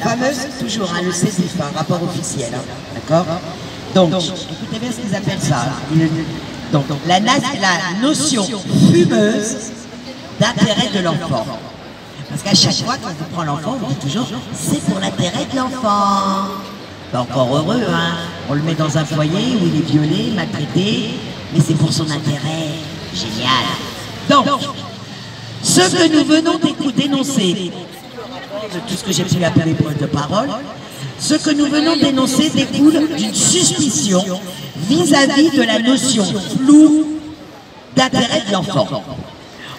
fameuse, toujours, hein, le CESIF, un rapport officiel, hein, d'accord? Donc, écoutez bien ce qu'ils appellent ça. Donc, la notion fumeuse d'intérêt de l'enfant. Parce qu'à chaque fois, quand on prend l'enfant, on dit toujours, c'est pour l'intérêt de l'enfant. Ben, encore heureux, hein. On le met dans un foyer où il est violé, maltraité, mais c'est pour son intérêt. Génial. Donc, ce que nous venons d'énoncer, de tout ce que j'ai pu appeler de parole, ce que nous venons d'énoncer découle d'une suspicion vis-à-vis de la notion floue d'intérêt de l'enfant.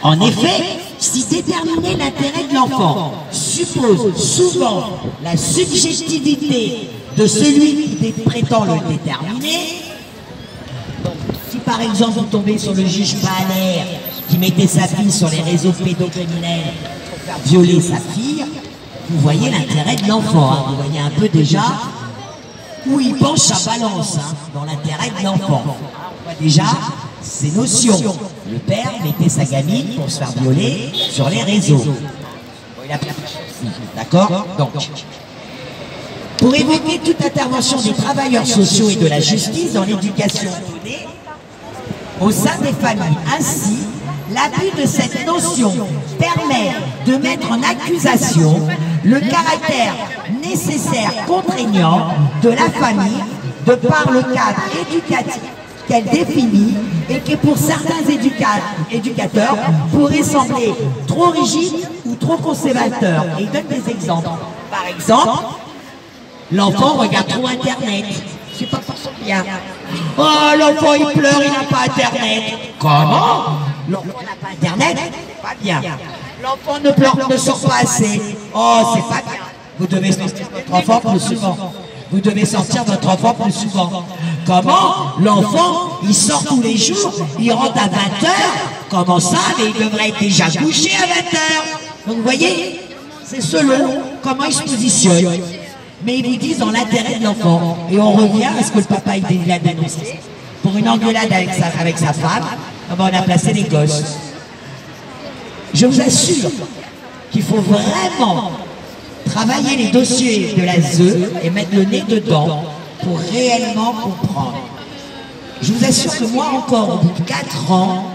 En effet, si déterminer l'intérêt de l'enfant suppose souvent la subjectivité de celui qui prétend le déterminer, si par exemple vous tombez sur le juge Bahaler qui mettait sa fille sur les réseaux pédocriminels pour faire violer sa fille, vous voyez l'intérêt de l'enfant, hein. Vous voyez un peu déjà où il penche sa balance, hein, dans l'intérêt de l'enfant. On voit déjà ces notions. Le père mettait sa gamine pour se faire violer sur les réseaux. D'accord? Donc, pour évoquer toute intervention des travailleurs sociaux et de la justice dans l'éducation donnée au sein des familles. Ainsi, l'abus de cette notion permet de mettre en accusation le caractère nécessaire contraignant de la famille de par le cadre éducatif qu'elle définit et qui pour certains éducateurs pourrait sembler trop rigide ou trop conservateur. Et il donne des exemples. Par exemple, l'enfant regarde trop Internet. C'est pas pour son bien. Oh, l'enfant il pleure, il n'a pas Internet. Comment? L'enfant n'a pas Internet? C'est pas bien. L'enfant ne pleure, ne sort pas assez. Oh, c'est pas bien. Vous devez sortir votre enfant plus souvent. Vous devez sortir votre enfant plus souvent. Comment? L'enfant, il sort tous les jours, il rentre à 20h. Comment ça? Mais il devrait être déjà couché à 20h. Donc vous voyez, c'est selon comment il se positionne. Mais ils vous disent dans l'intérêt de l'enfant. Et on revient à ce que le papa il a dénoncé. Pour une engueulade avec sa femme, on a placé les gosses. Je vous assure qu'il faut vraiment travailler les dossiers de la ZE et mettre le nez dedans pour réellement comprendre. Je vous assure que moi encore, au bout de 4 ans,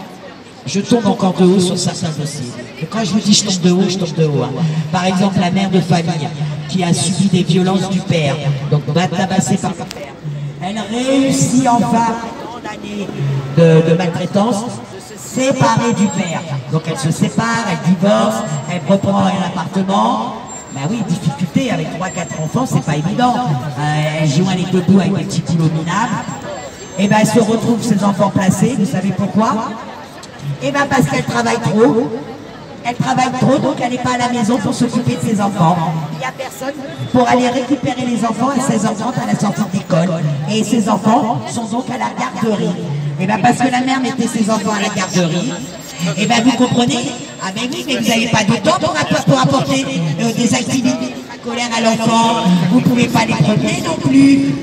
je tombe encore de haut sur certains dossiers. Et quand je vous dis je tombe de haut, je tombe de haut. Hein. Par exemple, la mère de famille qui a subi des violences du père, donc tabassée par le père. Elle réussit enfin, après d'années de maltraitance, de se séparer du père. Donc elle se sépare, elle divorce, elle reprend un appartement. Ben oui, difficulté avec 3-4 enfants, c'est pas évident. Elle joue les debout avec des petits boulots minables. Et ben elle se retrouve ses enfants placés, vous savez pourquoi? Et ben parce qu'elle travaille trop. Elle travaille trop, donc elle n'est pas à la maison pour s'occuper de ses enfants. Il n'y a personne pour aller récupérer les enfants à 16h30 à la sortie d'école. Et ses enfants sont donc à la garderie. Et bien parce que la mère mettait ses enfants à la garderie, et bien vous comprenez? Ah ben oui, mais vous n'avez pas de temps pour apporter des activités scolaires à l'enfant. Vous ne pouvez pas les promener non plus.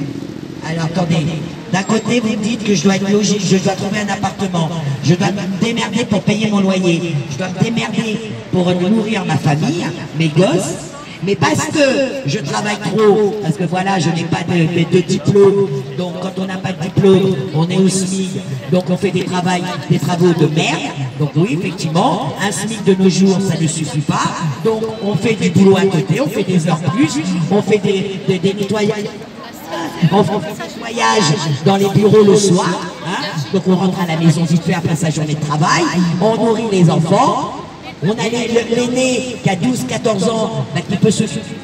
Alors attendez. D'un côté, vous me dites que je dois être logé, je dois trouver un appartement, je dois me démerder pour payer mon loyer, je dois me démerder pour nourrir ma famille, mes gosses, mais parce que je travaille trop, parce que voilà, je n'ai pas de diplôme, donc quand on n'a pas de diplôme, on est au SMIC, donc on fait des travaux de merde, donc oui, effectivement, un SMIC de nos jours, ça ne suffit pas, donc on fait du boulot à côté, on fait des heures plus, on fait des nettoyages. On fait des nettoyages dans les bureaux le soir, hein. Donc on rentre à la maison vite fait après sa journée de travail, on nourrit les enfants, on a l'aîné qui a 12-14 ans, bah, qui peut se suffire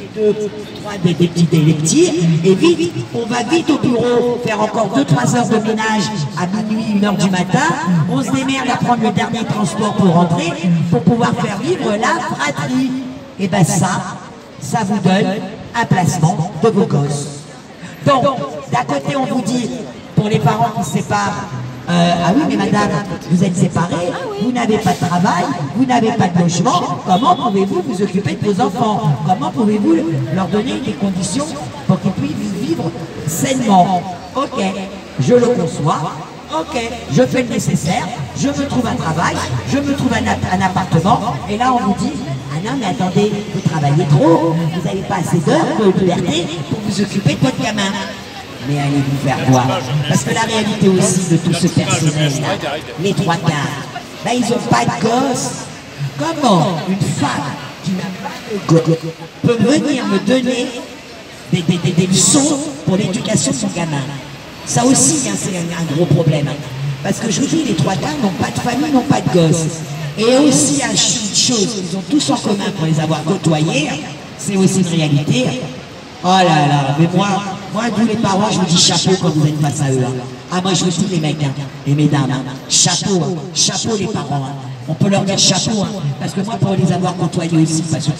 des petits, et vite, on va vite au bureau, faire encore 2-3 heures de ménage à minuit, 1h du matin, on se démerde à prendre le dernier transport pour rentrer, pour pouvoir faire vivre la fratrie. Et bien ça vous donne un placement de vos gosses. Donc, d'un côté, on vous dit, pour les parents qui se séparent, ah oui, mais madame, vous êtes séparés, vous n'avez pas de travail, vous n'avez pas de logement, comment pouvez-vous vous occuper de vos enfants? Comment pouvez-vous leur donner des conditions pour qu'ils puissent vivre sainement? Ok, je le conçois, ok, je fais le nécessaire, je me trouve un travail, je me trouve un appartement, et là on vous dit, Ah non, mais attendez, vous travaillez trop, vous n'avez pas assez d'heures de liberté pour vous occuper de votre gamin. Mais allez vous faire voir. Parce que la réalité aussi de tout ce personnel-là, les trois quarts, ben ils n'ont pas de gosse. Comment une femme qui n'a pas de gosse peut venir me donner des leçons pour l'éducation de son gamin? Ça aussi, hein, c'est un gros problème. Parce que je vous dis, les trois quarts n'ont pas de famille, n'ont pas de gosse. Et aussi, une chose qu'ils ont tous en commun pour les avoir côtoyés, c'est aussi une réalité. Oh là là, mais moi, vous les parents, je vous dis chapeau quand vous êtes face à eux. Hein. Ah, moi je vous dis les mecs, hein, et mesdames, hein, chapeau, hein, chapeau les parents. Hein. On peut leur dire chapeau, hein, parce que moi, pour les avoir côtoyés aussi, parce que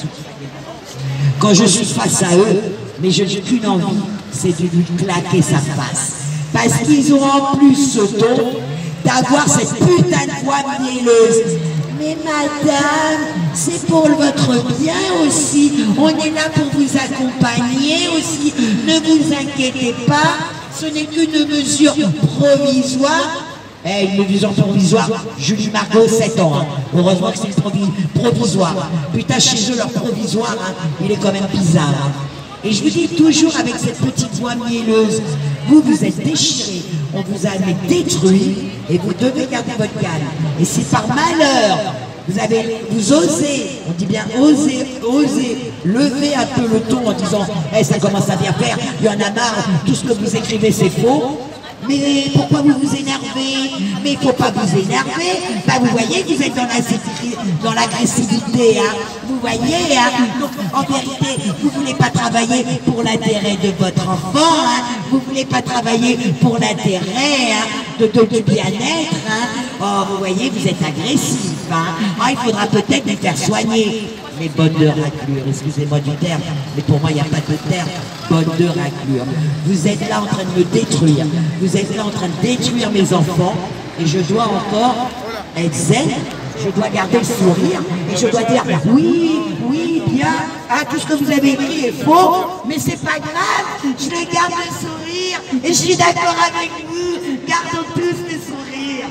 quand je suis face à eux, mais je n'ai qu'une envie, c'est de lui claquer sa face. Parce qu'ils ont en plus ce don d'avoir cette putain de voix mielleuse. Mais madame, c'est pour votre bien aussi. On est là pour vous accompagner aussi. Ne vous inquiétez pas, ce n'est qu'une mesure provisoire. Une mesure provisoire, Julie Margot, 7 ans. Hein. Heureusement que c'est provisoire. Putain, chez eux, leur provisoire, hein, il est quand même bizarre. Hein. Et je vous dis toujours avec cette petite voix mielleuse, vous êtes déchirés, on vous a détruit et vous devez garder votre calme. Et si par malheur, vous osez, on dit bien osez lever un peu le ton en disant hey, ça commence à bien faire, il y en a marre, tout ce que vous écrivez c'est faux. Mais pourquoi vous vous énervez? Mais il ne faut pas vous énerver. Bah, vous voyez, vous êtes dans l'agressivité. Hein. Vous voyez, hein. Donc, en vérité, vous ne voulez pas travailler pour l'intérêt de votre enfant. Hein. Vous ne voulez pas travailler pour l'intérêt hein, du bien-être. Hein. Oh, vous voyez, vous êtes agressif. Hein. Oh, il faudra peut-être les faire soigner. Les bonnes de raclure, excusez-moi du terme, mais pour moi il n'y a pas de terme, bonne de raclure. Vous êtes là en train de me détruire, vous êtes là en train de détruire mes enfants, et je dois encore être zen, je dois garder le sourire, et je dois dire oui, bien, ah, tout ce que vous avez écrit est faux, mais c'est pas grave, je le garde le sourire, et je suis d'accord avec vous, gardons tous le sourire.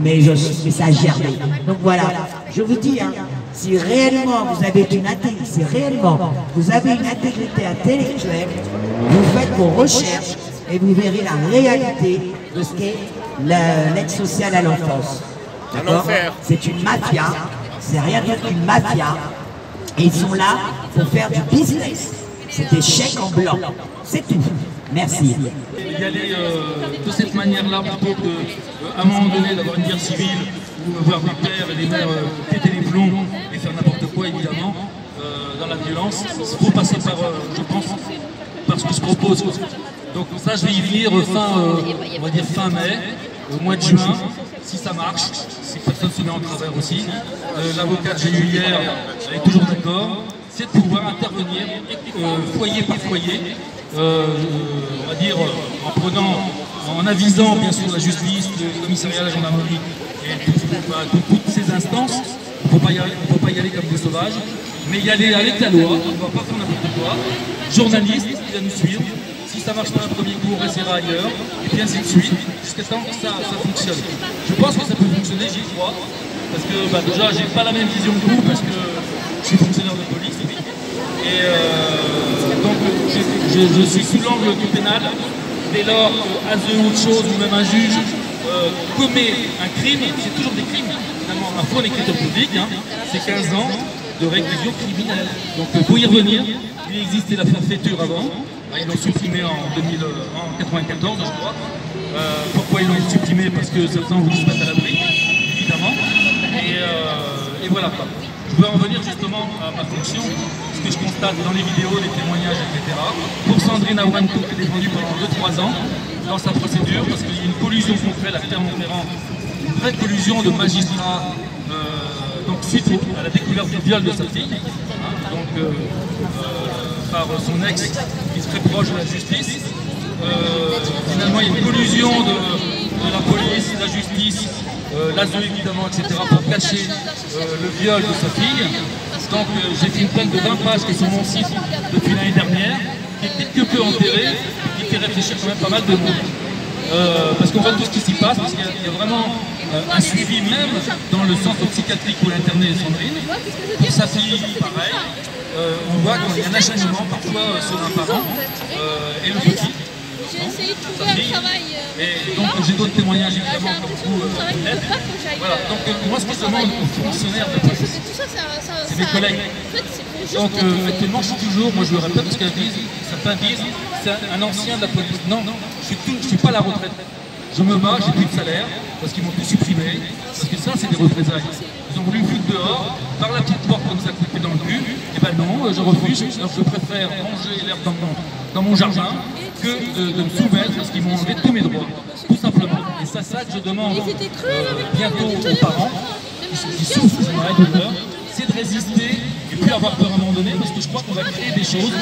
Mais je suis messagère. Donc voilà, je vous dis, hein, si réellement vous avez une intégrité intellectuelle, vous faites vos recherches et vous verrez la réalité de ce qu'est l'aide sociale à l'enfance. D'accord? C'est une mafia, c'est rien d'autre qu'une mafia. Et ils sont là pour faire du business. C'est des chèques en blanc. C'est tout. Merci. Y aller de cette manière-là plutôt qu'à un moment donné d'avoir une guerre civile ou voir des pères et des mères péter les plombs et faire n'importe quoi évidemment dans la violence. Il faut passer par, je pense, par ce que je propose. Donc ça je vais y venir on va dire fin mai, au mois de juin, si ça marche, si personne se met en travers aussi. L'avocat que j'ai eu hier est toujours d'accord, c'est de pouvoir intervenir foyer par foyer. On va dire en avisant bien sûr la justice, le commissariat, la gendarmerie et toutes ces instances. On ne peut pas y aller comme des sauvages, mais y aller avec la loi, on ne va pas faire n'importe quoi. Journaliste qui va nous suivre, si ça marche pas un premier coup, on restera ailleurs, et puis ainsi de suite, jusqu'à temps que ça fonctionne. Je pense que ça peut fonctionner, j'y crois, parce que déjà j'ai pas la même vision que vous, parce que je suis fonctionnaire de police, et donc je suis sous l'angle du pénal, dès lors qu'un autre chose, ou même un juge, commet un crime, c'est toujours des crimes, finalement, un faux en écriture publique, hein, c'est 15 ans de réclusion criminelle. Donc pour y revenir, il existait la forfaiture avant, ils l'ont supprimé en 1994, je crois. Pourquoi ils l'ont supprimé? Parce que certains voulaient se mettre à l'abri, évidemment. Et voilà. Je voulais en venir justement à ma fonction, ce que je constate dans les vidéos, les témoignages, etc. Pour Sandrine Aouane-Cook, qui est défendue pendant 2-3 ans dans sa procédure, parce qu'il y a une collusion qu'on fait à Clermont-Ferrand, une vraie collusion de magistrats, donc suite à la découverte du viol de sa fille, hein, par son ex qui serait proche de la justice. Finalement, il y a une collusion de la police, de la justice, l'ASE évidemment, etc., pour cacher le viol de sa fille. Donc j'ai fait une plainte de 20 pages qui est sur mon site depuis l'année dernière, qui est quelque peu enterrée, et qui fait réfléchir quand même pas mal de monde. Parce qu'on voit tout ce qui s'y passe, parce qu'il y a vraiment un suivi même dans le centre psychiatrique où l'internée est Sandrine. Pour sa fille, pareil. On voit qu'il y a un acharnement parfois sur un parent et le petit. J'ai essayé de trouver un travail. Et donc j'ai d'autres témoignages évidemment comme vous. Voilà, donc moi ce que je demande aux fonctionnaires de police, c'est mes collègues. Donc actuellement je suis toujours, moi je le répète parce qu'ils disent, certains disent, c'est un ancien de la police. Non, je suis pas à la retraite. Je me bats, j'ai plus de salaire, parce qu'ils m'ont tout supprimé, parce que ça c'est des représailles. Ils ont voulu me foutre dehors, par la petite porte comme ça coupée dans le cul, et ben non, je refuse, alors je préfère manger l'herbe dans mon jardin que de me soumettre parce qu'ils m'ont enlevé tous mes droits, tout simplement. Et c'est ça que je demande bientôt aux parents, qui souffrent de douleur, c'est de résister et plus avoir peur à un moment donné, parce que je crois qu'on va créer des choses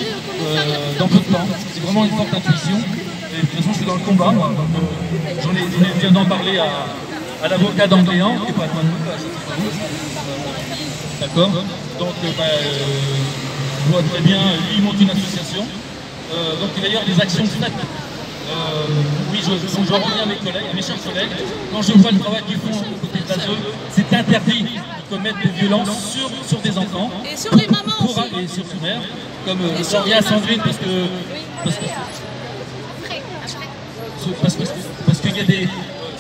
dans peu de temps. C'est vraiment une forte intuition. Et de toute façon, je suis dans le combat, moi. J'en viens d'en parler à l'avocat d'Angléan, qui n'est pas loin de nous. D'accord. Donc, je vois très bien, lui, il monte une association. Donc, il va y avoir des actions faites. Oui, je reviens à mes collègues, à mes chers collègues. Quand je vois le travail qu'ils font aux côtés de l'ASE, c'est interdit de commettre des violences sur des enfants. Et sur les mamans aussi. Et sur les mères. Comme j'en reviens à Sandrine, parce qu'il y a des...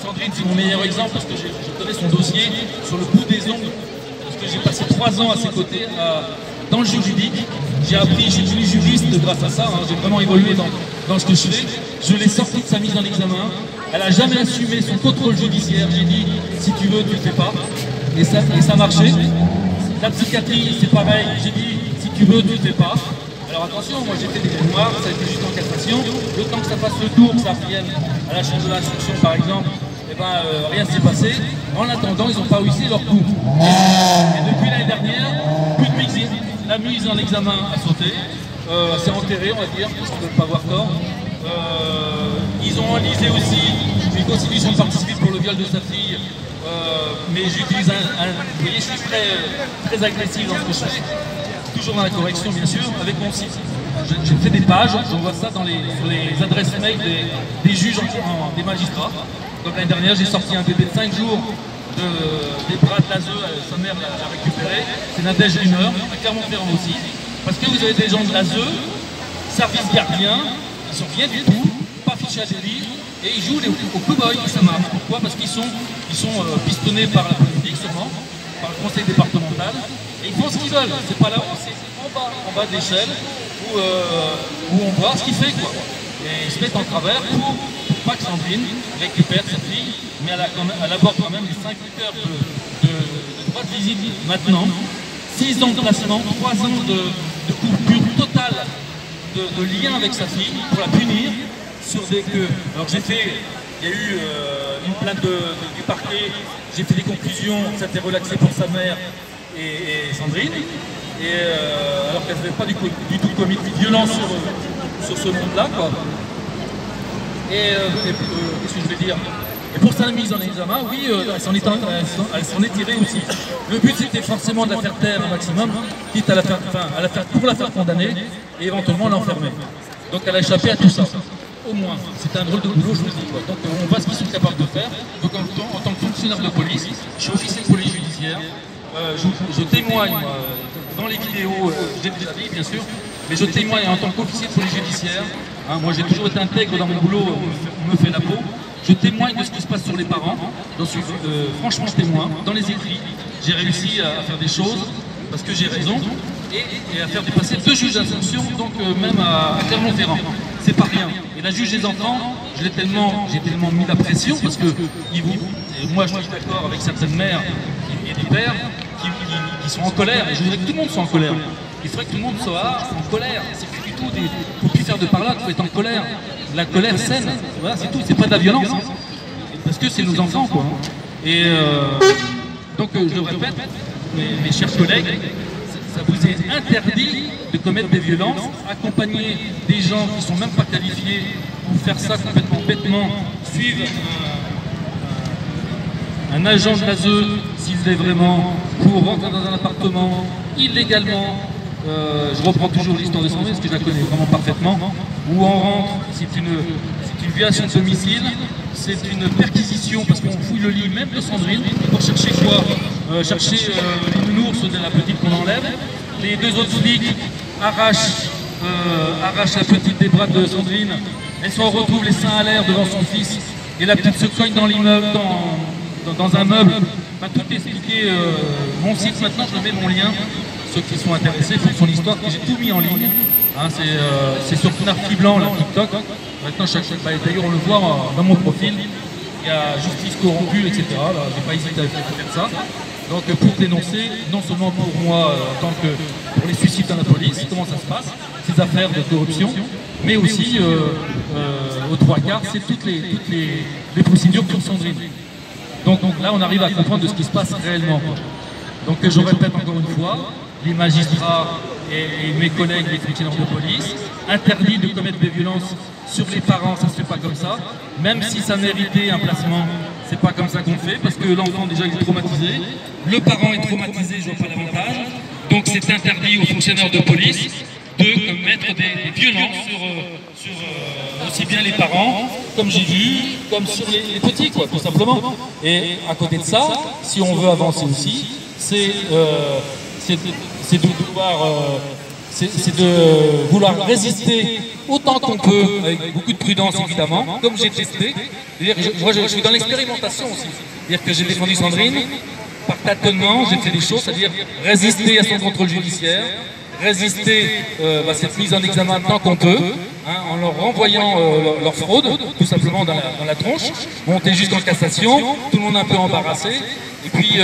Sandrine, c'est mon meilleur exemple, parce que je connais son dossier sur le bout des ongles, parce que j'ai passé 3 ans à ses côtés dans le juridique. J'ai appris, je suis devenu juriste grâce à ça, hein, j'ai vraiment évolué dans ce que je fais. Je l'ai sorti de sa mise en examen. Elle n'a jamais assumé son contrôle judiciaire. J'ai dit, si tu veux, tu ne le fais pas. Et ça marchait. La psychiatrie, c'est pareil. J'ai dit, si tu veux, tu ne le fais pas. Alors attention, moi j'ai fait des mémoires, ça a été juste en cassation. Le temps que ça fasse le tour, que ça revienne à la chambre de l'instruction par exemple, eh ben, rien ne s'est passé. En attendant, ils n'ont pas réussi leur coup. Et depuis l'année dernière, plus de visite. La mise en examen a sauté. C'est enterré, on va dire, parce qu'ils ne veulent pas avoir tort. Ils ont enlisé aussi une constitution de partie civile pour le viol de sa fille. Mais j'utilise vous voyez, je suis très agressif dans ce que je fais. Toujours dans la correction, bien sûr, avec mon site. J'ai fait des pages, j'envoie ça sur les adresses mail des juges, des magistrats. Donc l'année dernière, j'ai sorti un bébé de 5 jours des bras de l'ASE, sa mère l'a récupéré. C'est Nadège Rumeur, à Clermont-Ferrand aussi. Parce que vous avez des gens de l'ASE, service gardien, ils sont rien du tout, pas fichés à délit, et ils jouent au cow-boy, ça marche. Pourquoi? Parce qu'ils sont pistonnés par la politique seulement, par le conseil départemental, et ils font ce qu'ils veulent. C'est pas là-haut, c'est en bas de l'échelle, où on voit ce qu'il fait, quoi. Et ils se mettent en travers pour pas que Sandrine récupère sa fille, mais elle aborde quand même les 5 heures de droit de visite maintenant, 6 ans de placement, 3 ans de coupure totale de lien avec sa fille pour la punir sur des que. Alors il y a eu une plainte du parquet, j'ai fait des conclusions, ça s'était relaxé pour sa mère et Sandrine, alors qu'elle n'avait pas du tout commis de violence sur ce monde-là, quoi. Qu'est-ce que je vais dire? Et pour sa mise en examen, oui, elle s'en est tirée aussi. Le but c'était forcément de la faire taire un maximum, quitte à pour la faire condamner et éventuellement l'enfermer. Donc elle a échappé à tout ça. Au moins, c'est un drôle de boulot, je vous le dis. Quoi. Donc on voit ce qu'ils sont capables de faire. Donc en tant que fonctionnaire de police, je suis officier de police judiciaire. Je témoigne dans les vidéos, j'ai déjà dit bien sûr, mais je témoigne en tant qu'officier de police judiciaire. Hein, moi j'ai toujours été intègre dans mon boulot, on me fait la peau. Je témoigne de ce qui se passe sur les parents, j'en suis franchement témoin. Dans les écrits, j'ai réussi à faire des choses parce que j'ai raison et à faire dépasser 2 juges d'instruction, donc même à Clermont-Ferrand. C'est pas rien. Et la juge des enfants, j'ai tellement mis la pression parce que moi je suis d'accord avec certaines mères et des pères qui sont en colère. Et je voudrais que tout le monde soit en colère. Il faudrait que tout le monde soit en colère. C'est plus du tout des. Faut plus faire de par là, il faut être en colère. La colère saine, voilà, c'est tout. C'est pas de la violence. Hein. Parce que c'est nos enfants, quoi. Et donc je le répète, mes chers collègues, ça vous est interdit de commettre des violences, accompagner des gens qui ne sont même pas qualifiés pour faire ça complètement bêtement, suivre un agent de l'ASE, s'il l'est vraiment, pour rentrer dans un appartement illégalement. Je reprends toujours l'histoire de Sandrine parce que je la connais vraiment parfaitement. Où on rentre, c'est une violation de domicile, c'est une perquisition parce qu'on fouille le lit même de Sandrine pour chercher quoi? Chercher les nounours de la petite qu'on enlève. Les deux autres flics arrachent la petite des bras de Sandrine. Elle se retrouve les seins à l'air devant son fils et la petite se cogne dans l'immeuble, dans un meuble. Enfin, tout est expliqué. Mon site maintenant, je mets mon lien. Ceux qui sont intéressés font son histoire que j'ai tout mis en ligne. Hein, c'est sur Narfi Blanc, là, TikTok. Maintenant, d'ailleurs, on le voit dans mon profil. Il y a justice corrompue, etc. Je n'ai pas hésité à faire ça. Donc, pour dénoncer, non seulement pour moi, en tant que pour les suicides dans la police, comment ça se passe, ces affaires de corruption, mais aussi, aux trois quarts, c'est toutes les procédures pour Sandrine. Donc là, on arrive à comprendre de ce qui se passe réellement. Donc, je répète encore une fois, les magistrats et mes collègues, les fonctionnaires de police, interdits de commettre des violences sur les parents, ça ne se fait pas comme ça. Même si ça méritait un placement, c'est pas comme ça qu'on fait, parce que l'enfant déjà il est traumatisé, le parent est traumatisé, je vois pas l'avantage. Donc c'est interdit aux fonctionnaires de police de commettre des violences sur aussi bien les parents, comme j'ai vu, comme sur les petits, quoi, tout simplement. Et à côté de ça, si on veut avancer aussi, c'est de vouloir résister autant qu'on peut, avec beaucoup de prudence évidemment, comme j'ai testé. Moi je suis dans l'expérimentation aussi. C'est-à-dire que j'ai défendu Sandrine, par tâtonnement, j'ai fait des choses, c'est-à-dire résister à son contrôle judiciaire, résister à cette mise en examen tant qu'on peut, hein, en leur renvoyant leur fraude, tout simplement dans la tronche, monter jusqu'en cassation, tout le monde un peu embarrassé, et puis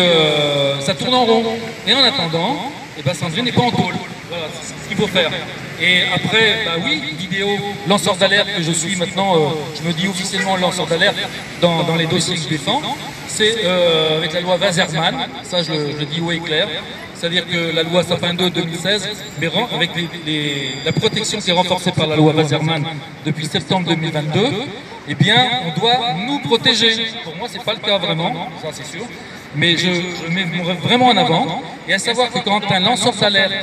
ça tourne en rond. Et en attendant, Sandrine n'est pas en tôle. Voilà, c'est ce qu'il faut faire. Et après, bah oui, vidéo, lanceur d'alerte que je suis maintenant, je me dis officiellement lanceur d'alerte dans les dossiers que je défends, c'est avec la loi Wasserman, ça je le dis haut et clair, c'est-à-dire que la loi Sapin 2 2016, mais avec la protection qui est renforcée par la loi Wasserman depuis septembre 2022, eh bien, on doit nous protéger. Pour moi, c'est pas le cas vraiment, ça c'est sûr, mais je mets vraiment en avant, et à savoir que quand un lanceur d'alerte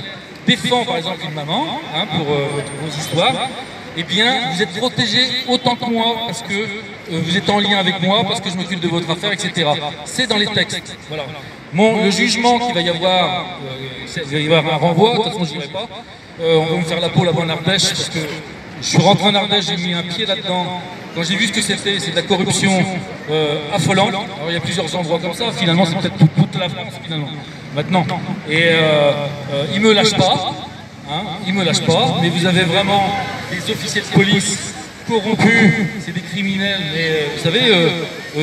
défend par exemple une maman, hein, pour vos histoires, eh bien vous êtes protégé autant que moi, parce que vous êtes en lien avec moi, parce que je m'occupe de votre affaire, etc. C'est dans les textes. Voilà. Le jugement qu'il va y avoir, il va y avoir un renvoi, de toute façon je n'irai pas. On va me faire la peau là-bas en Ardèche, parce que je suis rentré en Ardèche, j'ai mis un pied là-dedans. Quand j'ai vu ce que c'était, c'est de la corruption affolante. Alors il y a plusieurs endroits comme ça, finalement c'est peut-être toute la France finalement, maintenant. Et ils ne me lâchent pas, hein, ils ne me lâchent pas, mais vous avez vraiment des officiers de police corrompus, c'est des criminels, mais vous savez,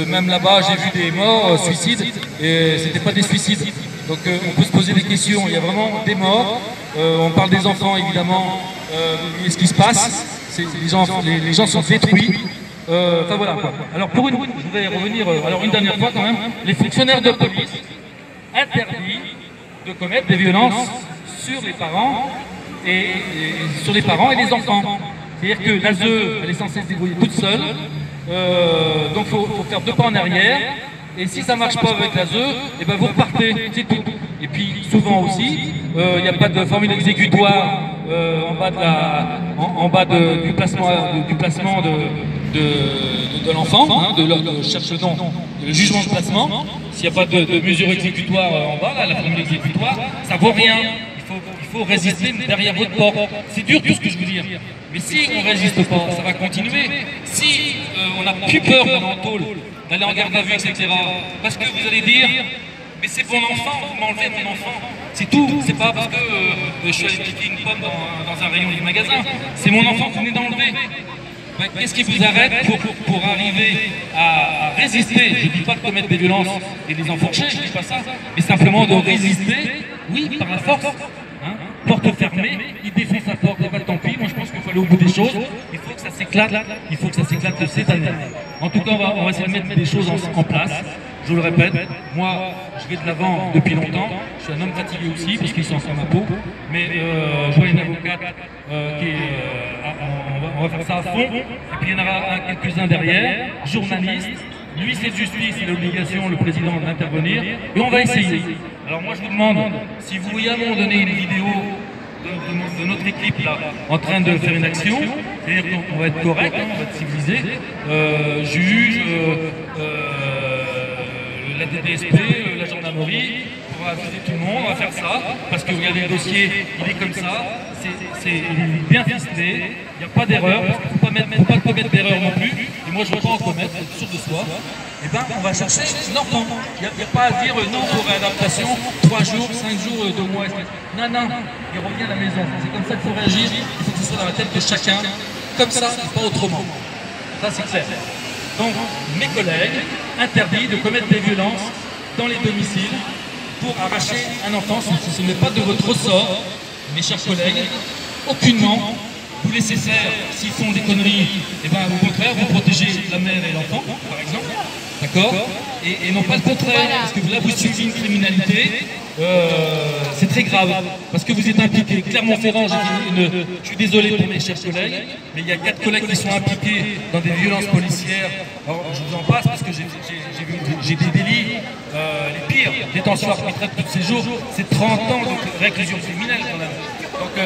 même là-bas j'ai vu des morts, suicides, et c'était pas des suicides. Donc on peut se poser des questions, il y a vraiment des morts, on parle des enfants évidemment, et ce qui se passe, les gens sont détruits. Enfin voilà quoi. Alors je vais revenir alors une dernière fois quand même, les fonctionnaires de police interdits de commettre des violences sur les parents et sur les parents et les enfants. C'est-à-dire que l'ASE, elle est censée se débrouiller toute seule, donc il faut faire 2 pas en arrière, et si ça ne marche pas avec l'ASE, et ben vous repartez, c'est tout. Et puis souvent aussi, il n'y a pas de formule exécutoire en bas du placement de l'enfant, hein, le jugement de placement. S'il n'y a pas de mesure exécutoire en bas, là, la formule exécutoire, ça ne vaut rien. Il faut résister derrière votre porte. C'est dur tout ce que je veux dire. Mais si on ne résiste pas, ça va continuer. Si on n'a plus peur d'aller en tôle, d'aller en garde à vue, etc. Parce que vous allez dire, mais c'est mon enfant, vous m'enlevez mon enfant. C'est tout. C'est pas parce que je suis allé piquer une pomme dans un rayon du magasin. C'est mon enfant que vous venez d'enlever. Ben, qu'est-ce qui vous arrête pour arriver à résister? Je ne dis pas de commettre des violences et des enfourcher, je ne dis pas ça, mais simplement de résister, oui, par la force. Hein, porte fermée, il défonce sa porte, bah, tant pis, moi je pense qu'il faut aller au bout des choses, il faut que ça s'éclate, cette année. En tout cas, on va essayer de mettre des choses en place. Je le répète, moi je vais de l'avant depuis longtemps, je suis un homme fatigué aussi parce qu'ils sont sur ma peau, mais je vois une avocate qui est, on va faire ça à fond, et puis il y en aura quelques-uns derrière, journalistes, lui c'est de justice, il a l'obligation, le président, d'intervenir, et on va essayer. Alors moi je vous demande, si vous voyez à un moment donné une vidéo de notre équipe là, en train de faire une action, C'est-à-dire qu'on va être correct, hein, on va être civilisé. Juge, la DDSP, la gendarmerie, on va viser tout le monde, on va faire ça, parce que regardez le dossier, il est comme ça, c'est bien ficelé, il n'y a pas d'erreur, parce qu'il ne faut pas commettre d'erreur non plus, et moi je ne veux pas en commettre, être sûr de soi. Et bien on va chercher l'enfant. Il n'y a pas à dire non pour réadaptation, 3 jours, 5 jours, 2 mois. Non, non, il revient à la maison. C'est comme ça qu'il faut réagir, il faut que ce soit dans la tête de chacun, comme ça, et pas autrement. Ça c'est clair. Donc mes collègues interdits de commettre des violences dans les domiciles pour arracher un enfant, ce n'est pas de votre ressort, mes chers collègues, aucunement. Vous laissez faire, s'ils font des conneries, et bien au contraire, vous protégez la mère et l'enfant, par exemple, d'accord, et non pas le contraire, parce que là vous suivez une criminalité, c'est très grave, parce que vous êtes impliqué. Clermont-Ferrand, je suis désolé pour mes chers collègues, mais il y a 4 collègues qui sont impliqués dans des violences policières. Alors, je vous en passe parce que j'ai des délits, les pires, détention arbitraire de tous ces jours, c'est 30 ans de réclusion criminelle quand même. Donc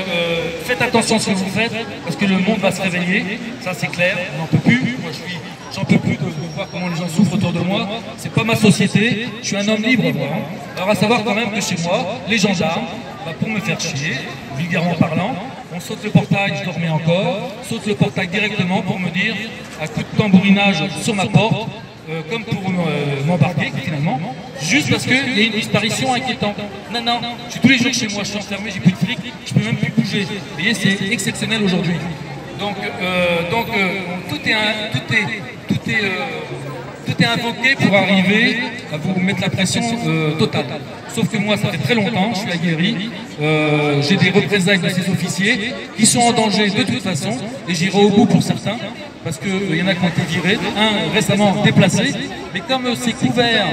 faites attention à ce que vous faites, parce que le monde va se réveiller, ça c'est clair, on n'en peut plus. Moi j'en peux plus de voir comment les gens souffrent autour de moi. C'est pas ma société, je suis un homme libre moi. Alors à savoir quand même que chez moi, les gendarmes, pour me faire chier, vulgairement parlant, on saute le portail, je dormais encore, saute le portail directement pour me dire, à coup de tambourinage sur ma porte, comme pour m'embarquer finalement, juste parce qu'il y a une disparition inquiétante. Non, non, je suis tous les jours chez moi, je suis enfermé, j'ai plus de flics, je peux même plus bouger. Vous voyez, c'est exceptionnel aujourd'hui. Donc tout est invoqué pour arriver à vous mettre la pression totale. Sauf que moi, ça fait très longtemps, je suis aguerri, j'ai des représailles de ces officiers qui sont en danger de toute façon, et j'irai au bout pour certains, parce qu'il y en a qui ont été virés, un récemment déplacé, mais comme c'est couvert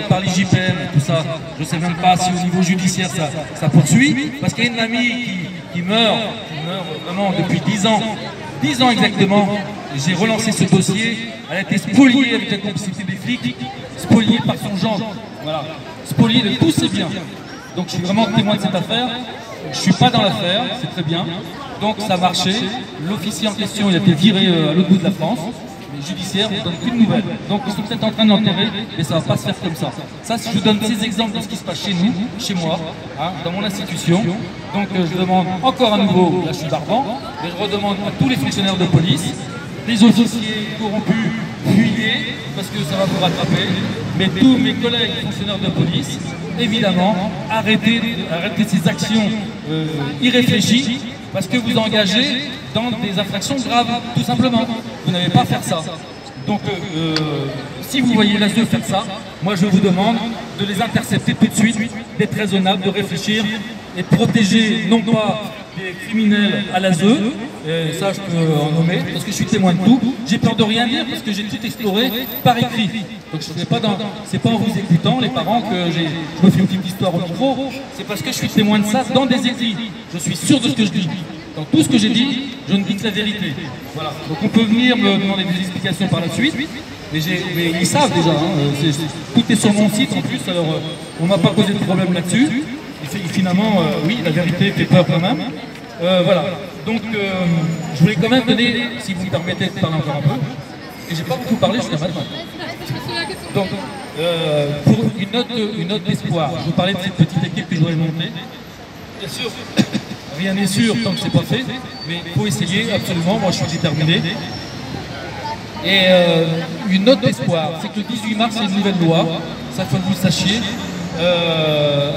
par l'IJPN, tout ça, je ne sais même pas si au niveau judiciaire ça poursuit, parce qu'il y a une amie qui meurt vraiment depuis 10 ans exactement. J'ai relancé ce dossier, elle a été spoliée avec la complicité des flics, spoliée par son gendre, voilà, spoliée de tous ses biens. Donc je suis vraiment témoin de cette affaire, je ne suis pas dans l'affaire, c'est très bien, donc ça a marché, l'officier en question il a été viré à l'autre bout de la France, les judiciaires ne donnent plus de nouvelles. Donc ils sont peut-être en train d'enterrer, mais ça ne va pas se faire comme ça. Ça, je vous donne ces exemples de ce qui se passe chez nous, chez moi, hein, dans mon institution. Donc je demande encore à nouveau, là je suis barbant, mais je redemande à tous les fonctionnaires de police, les officiers corrompus, fuyez, parce que ça va vous rattraper, mais tous mes collègues fonctionnaires de police, évidemment, arrêtez ces actions irréfléchies, parce que vous engagez dans des infractions graves, tout simplement. Vous n'avez pas à faire ça. Donc, si vous voyez l'ASE faire ça, moi je vous demande de les intercepter tout de suite, d'être raisonnable, de réfléchir et de protéger non pas des criminels à l'ASE, ça je peux en nommer, parce que je suis témoin de tout. J'ai peur de rien dire parce que j'ai tout exploré par écrit. Donc ce n'est pas en vous écoutant, les parents, que je me fais une petite histoire au micro, c'est parce que je suis témoin de ça dans des écrits. Je suis sûr de ce que je dis. Dans tout ce que j'ai dit, je ne dis que la vérité. Voilà. Donc on peut venir me demander des explications par la suite, mais ils savent déjà, hein, tout est sur mon site en plus, alors on ne m'a pas posé de problème là-dessus. Et finalement, oui, la vérité fait peur quand même. Voilà. Donc je voulais quand même donner, si vous me permettez de parler encore un peu, et j'ai pas beaucoup parlé jusqu'à maintenant. Donc, pour une note d'espoir, je vous parlais de cette petite équipe que je voulais monter. Bien sûr, rien n'est sûr tant que c'est pas fait, mais il faut essayer absolument, moi je suis déterminé. Et une note d'espoir, c'est que le 18 mars, il y a une nouvelle loi, ça faut que vous le sachiez,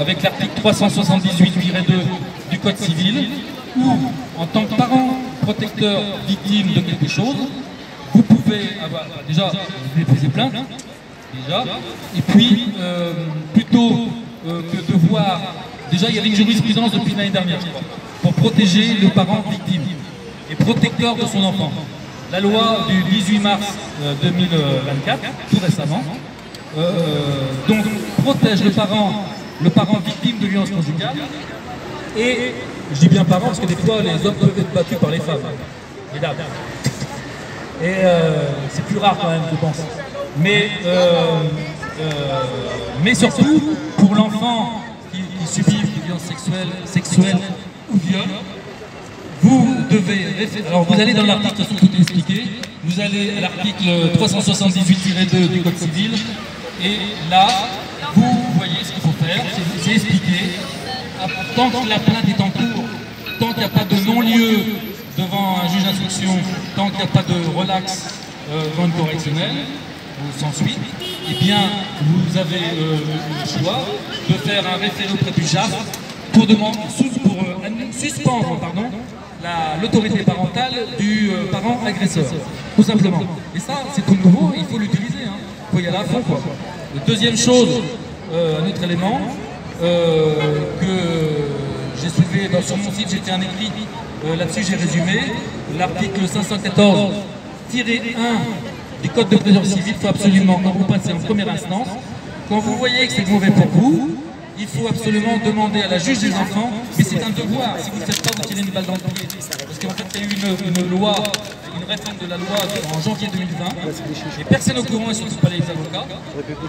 avec l'article 378-2 du Code civil, où, en tant que parent protecteur victime de quelque chose, vous pouvez avoir, déjà, vous déposez plainte, déjà, et puis, plutôt que de voir, déjà il y avait une jurisprudence depuis l'année dernière, je crois, pour protéger le parent victime et protecteur de son enfant. La loi du 18 mars 2024, tout récemment, donc protège le parent victime de violence conjugale, et je dis bien parent parce que des fois les hommes peuvent être battus par les femmes, mesdames. Et c'est plus rare quand même, je pense. Mais surtout, pour l'enfant qui subit des violences sexuelles ou viol, vous devez... Alors vous allez dans l'article, de toute façon tout est expliqué, vous allez à l'article 378-2 du Code civil, et là, vous voyez ce qu'il faut faire, c'est expliqué. Tant que la plainte est en cours, tant qu'il n'y a pas de non-lieu devant un juge d'instruction, tant qu'il n'y a pas de relax devant une correctionnelle, ou sans suite, eh bien, vous avez le choix de faire un référé auprès du JAF pour suspendre l'autorité parentale du parent agresseur, tout simplement. Et ça, c'est tout nouveau, il faut l'utiliser, hein. Il faut y aller à fond, quoi. Deuxième chose, un autre élément que j'ai soulevé sur mon site, j'ai fait un écrit là-dessus, j'ai résumé l'article 514-1 du Code de procédure civile. Il faut absolument, quand vous passez en première instance, quand vous voyez que c'est mauvais pour vous, il faut absolument demander à la juge des enfants, mais c'est un devoir, si vous ne le faites pas, vous tirez une balle dans le pied. Parce qu'en fait, il y a eu une loi, une réforme de la loi en janvier 2020, et personne au courant, et surtout pas les avocats.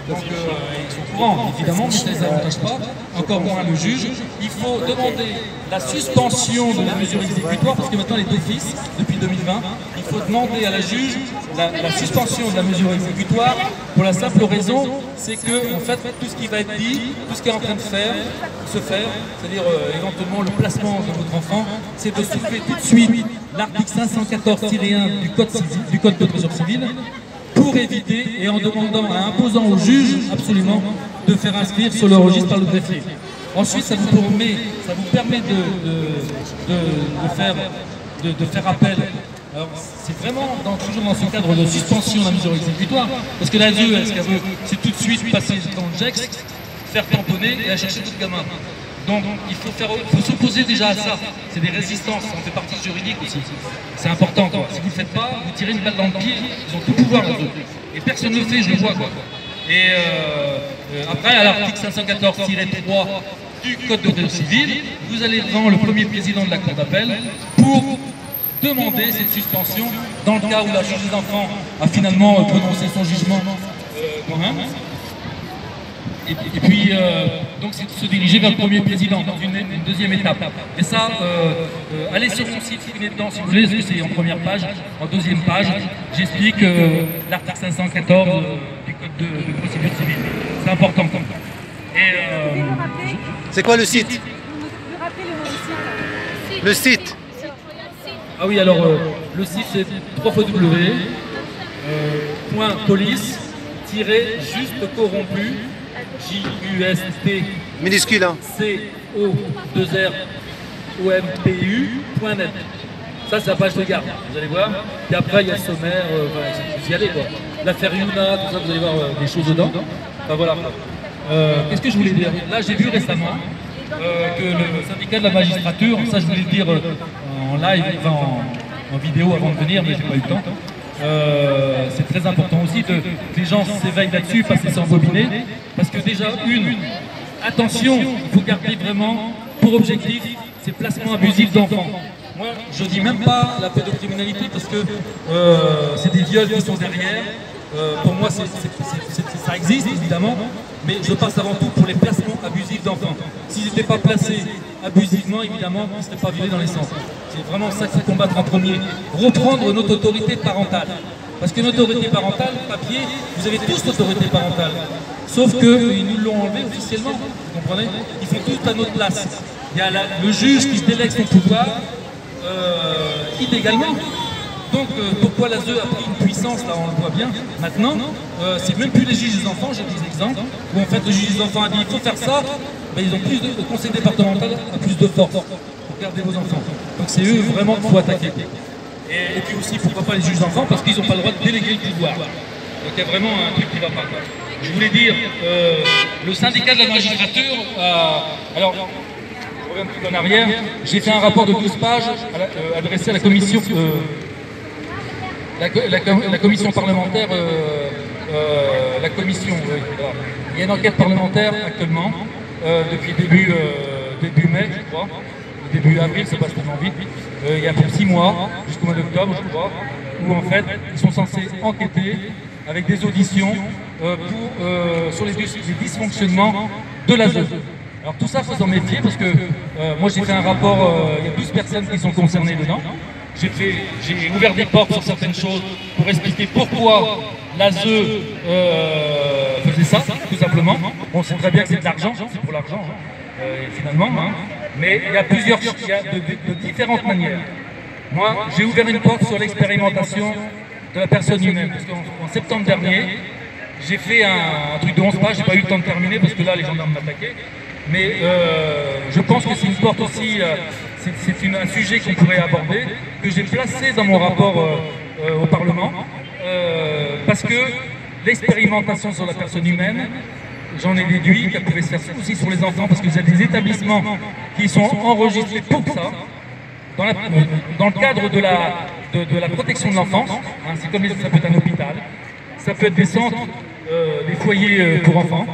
Donc ils sont au courant, évidemment, mais ça ne les avantage pas, encore moins le juge. Il faut demander la suspension de la mesure exécutoire, parce que maintenant, les d'office, depuis 2020, il faut demander à la juge la suspension de la mesure exécutoire pour la simple raison, c'est que en fait, tout ce qui va être dit, tout ce qui est en train de se faire, c'est-à-dire éventuellement le placement de votre enfant, c'est de soulever tout de suite l'article 514-1 du Code de procédure civile pour éviter, et en demandant, imposant au juge absolument de faire inscrire sur le registre par le greffier. Ensuite, ça vous permet de faire appel. Alors, c'est vraiment toujours dans ce cadre de suspension de la mesure exécutoire, parce que la DE, ce qu'elle veut, c'est tout de suite passer dans le GEX, faire tamponner et aller chercher tout le gamin. Donc, il faut s'opposer déjà à ça. C'est des résistances, ça en fait partie juridique aussi. C'est important, quoi. Si vous ne le faites pas, vous tirez une balle dans le pied, ils ont tout pouvoir, les autres. Et personne ne le fait, je le vois, quoi. Et après, à l'article 514-3 du Code de procédure civile, vous allez devant le premier président de la Cour d'appel pour demander cette suspension dans le cas où la juge des enfants a finalement prononcé son jugement quand même. Et puis, donc c'est de se diriger vers le premier président dans une deuxième étape. Et ça, allez sur mon site, vous venez dedans si vous voulez, c'est en première page. En deuxième page, j'explique l'article 514 du Code de procédure civile. C'est important. C'est quoi le site? Le site? Ah oui, alors le site c'est www.police-juste-corrompu J-U-S-T minuscule, hein. C-O-2-R-O-M-P-U.net. Ça, c'est la page de garde, vous allez voir. Et après, il y a le sommaire, vous y allez, quoi. L'affaire Yuna, tout ça, vous allez voir des choses dedans. Enfin, voilà. Qu'est-ce que je voulais dire? Là, j'ai vu récemment que le syndicat de la magistrature, ça, je voulais le dire en live, en vidéo avant de venir, mais j'ai pas eu le temps. C'est très important aussi que les gens s'éveillent là-dessus, parce que c'est embobiné. Parce que déjà, attention, il faut garder vraiment pour objectif ces placements abusifs d'enfants. Moi, je dis même pas la pédocriminalité parce que c'est des viols qui sont derrière. Pour moi, ça existe évidemment, mais je passe avant tout pour les placements abusifs d'enfants. S'ils n'étaient pas placés abusivement, évidemment, ils ne seraient pas violés dans les centres. C'est vraiment ça qu'il faut combattre en premier. Reprendre notre autorité parentale. Parce que notre autorité parentale, papier, vous avez tous l'autorité parentale. Sauf qu'ils nous l'ont enlevé officiellement, vous comprenez? Ils font tout à notre place. Il y a le juge qui délègue son pouvoir illégalement. Donc pourquoi la ZE a pris une puissance, là on le voit bien, maintenant, c'est même plus les juges des enfants, j'ai des exemples, où en fait le juge des enfants a dit il faut faire ça, ben, ils ont plus le conseil départemental a plus de force pour garder vos enfants. Donc c'est eux vraiment qu'il faut attaquer. Et puis aussi, pourquoi pas les juges d'enfants, parce qu'ils n'ont pas le droit de déléguer le pouvoir. Donc il y a vraiment un truc qui ne va pas. Je voulais dire, le syndicat de la magistrature, alors, je reviens un petit peu en arrière, j'ai fait un rapport de 12 pages adressé à la commission, la commission parlementaire, la commission, voilà. Il y a une enquête parlementaire actuellement, depuis début mai, je crois, début avril, ça passe tellement vite, il y a pour 6 mois, jusqu'au mois d'octobre, je crois, où en fait, ils sont censés enquêter avec des auditions sur les dysfonctionnements de la ZE. Alors tout ça, il faut s'en méfier parce que moi j'ai fait un rapport, il y a 12 personnes qui sont concernées dedans. J'ai ouvert des portes sur certaines choses pour expliquer pourquoi l'ASE faisait ça, tout simplement. On sait très bien que c'est de l'argent, c'est pour l'argent, finalement. Hein. Mais il y a de différentes manières. Moi, j'ai ouvert une porte sur l'expérimentation de la personne humaine. Parce qu'en septembre dernier, j'ai fait un truc de 11 pages, j'ai pas eu le temps de terminer parce que là, les gendarmes m'attaquaient. Mais je pense que c'est une porte aussi, c'est un sujet qu'on pourrait aborder, que j'ai placé dans mon rapport au Parlement, parce que l'expérimentation sur la personne humaine, j'en ai déduit qu'elle pouvait se faire aussi sur les enfants, parce que vous avez des établissements qui sont enregistrés pour ça, dans le cadre de la protection de l'enfance. Hein, c'est comme ça peut être un hôpital, ça peut être des centres, des foyers pour enfants.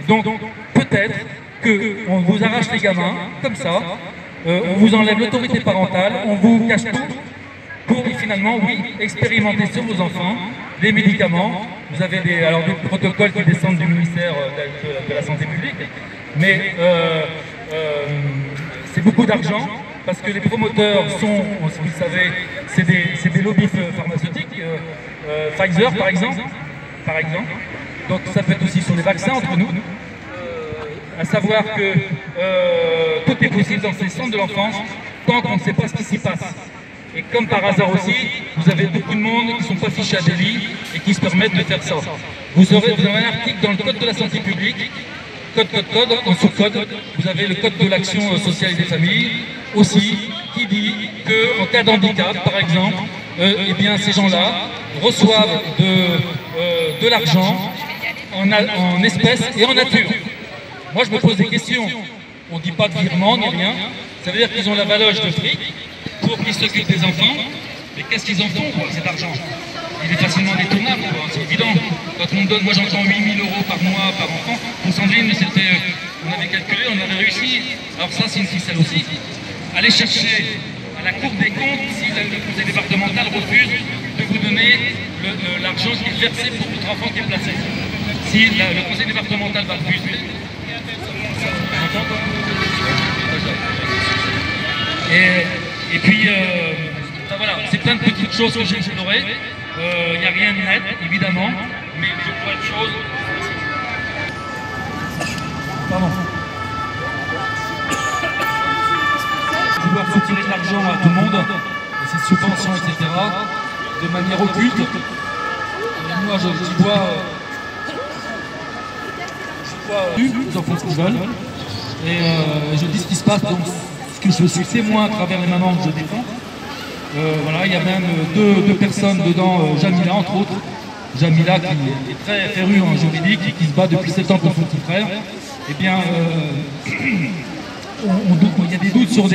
Donc peut-être qu'on vous arrache les gamins, comme ça, on vous enlève l'autorité parentale, on vous cache tout, pour finalement, oui, expérimenter sur vos enfants des médicaments. Vous avez des protocoles qui descendent du ministère de la Santé publique, mais c'est beaucoup d'argent, parce que les promoteurs sont, si vous le savez, c'est des lobbies pharmaceutiques, Pfizer par exemple. Donc ça peut être aussi sur les vaccins entre nous. À savoir que tout est possible dans ces centres de l'enfance tant qu'on ne sait pas ce qui s'y passe. Et comme par hasard aussi, vous avez beaucoup de monde qui ne sont pas fichés à délit et qui se permettent de faire ça. Vous avez un article dans le Code de la santé publique, en sous-code, vous avez le Code de l'action sociale et des familles aussi, qui dit qu'en cas d'handicap, par exemple, eh bien, ces gens-là reçoivent de l'argent en espèces et en nature. Moi, je me pose des questions. On ne dit pas de virement ni rien. Ça veut dire qu'ils ont la valoche de fric pour qu'ils s'occupent des enfants. Mais qu'est-ce qu'ils en font, cet argent? Il est facilement détournable, c'est évident. Quand on me donne, moi j'entends 8 000 € par mois, par enfant. Pour Sandrine, on avait calculé, on avait réussi. Alors ça, c'est une ficelle aussi. Allez chercher à la Cour des comptes si le conseil départemental refuse de vous donner l'argent qui est versé pour votre enfant qui est placé. Si le conseil départemental va refuser, et puis, voilà, c'est plein de petites choses que j'ai explorées. Il n'y a rien de net, évidemment, mais je vois une chose. Pardon. Vouloir soutirer de l'argent à tout le monde, ces subventions, etc., de manière occulte. Et moi, je vois. Ils en font ce qu'ils veulent. Et je dis ce qui se passe, donc ce que je suis, c'est moi à travers les mamans que je défends. Voilà, il y a même deux personnes dedans, Jamila entre autres. Jamila qui est très férue en juridique, qui se bat depuis 7 ans pour son petit frère. Eh bien, il y a des doutes sur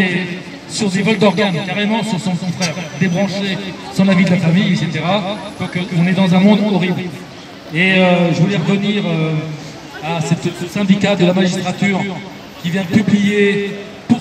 des vols d'organes, carrément sur son petit frère, débranché sans l'avis de la famille, etc. Donc on est dans un monde horrible. Et je voulais revenir à ce syndicat de la magistrature qui vient de publier